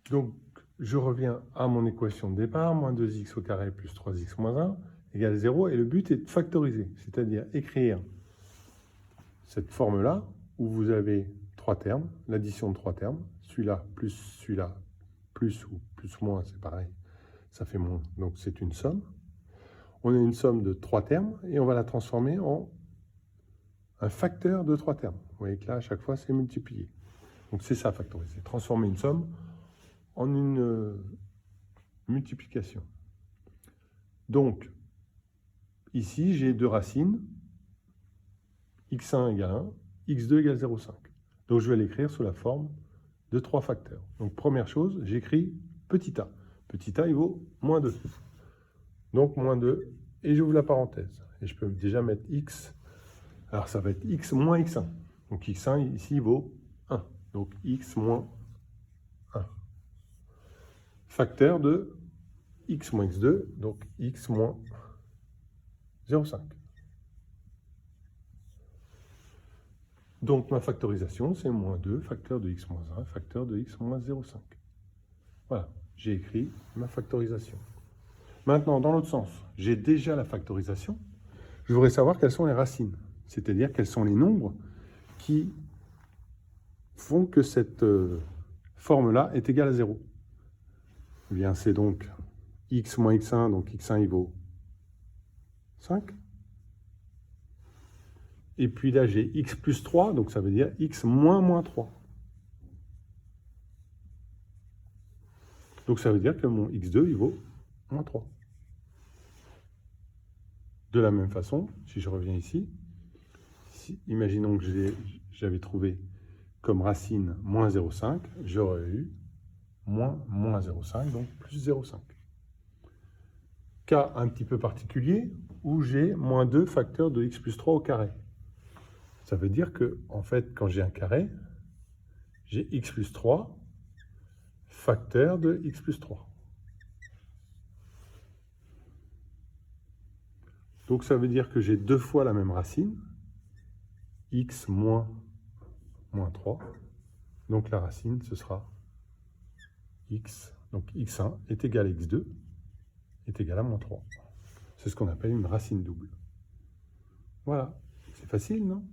Donc, je reviens à mon équation de départ, moins 2x au carré plus 3x moins 1 égale 0. Et le but est de factoriser, c'est-à-dire écrire cette forme-là, où vous avez trois termes, l'addition de trois termes, celui-là, plus ou plus moins, c'est pareil, ça fait moins, donc c'est une somme. On a une somme de trois termes, et on va la transformer en un facteur de trois termes. Vous voyez que là, à chaque fois, c'est multiplié. Donc c'est ça, factoriser. Transformer une somme en une multiplication. Donc, ici, j'ai deux racines, x1 égale 1, x2 égale 0,5. Donc je vais l'écrire sous la forme de trois facteurs. Donc première chose, j'écris petit a. Petit a, il vaut moins 2. Donc moins 2, et j'ouvre la parenthèse. Et je peux déjà mettre x. Alors ça va être x moins x1. Donc x1, ici, il vaut 1. Donc x moins 1. Facteur de x moins x2, donc x moins 0,5. Donc ma factorisation, c'est moins 2, facteur de x moins 1, facteur de x moins 0,5. Voilà, j'ai écrit ma factorisation. Maintenant, dans l'autre sens, j'ai déjà la factorisation. Je voudrais savoir quelles sont les racines, c'est-à-dire quels sont les nombres qui font que cette forme-là est égale à 0. Eh bien, c'est donc x moins x1, donc x1 il vaut 5. Et puis là, j'ai x plus 3, donc ça veut dire x moins moins 3. Donc ça veut dire que mon x2, il vaut moins 3. De la même façon, si je reviens ici, imaginons que j'avais trouvé comme racine moins 0,5, j'aurais eu moins 0,5, donc plus 0,5. Cas un petit peu particulier, où j'ai moins 2 facteurs de x plus 3 au carré. Ça veut dire que, en fait, quand j'ai un carré, j'ai x plus 3 facteur de x plus 3. Donc ça veut dire que j'ai deux fois la même racine, x moins 3. Donc la racine, ce sera x. Donc x1 est égal à x2 est égal à moins 3. C'est ce qu'on appelle une racine double. Voilà, c'est facile, non ?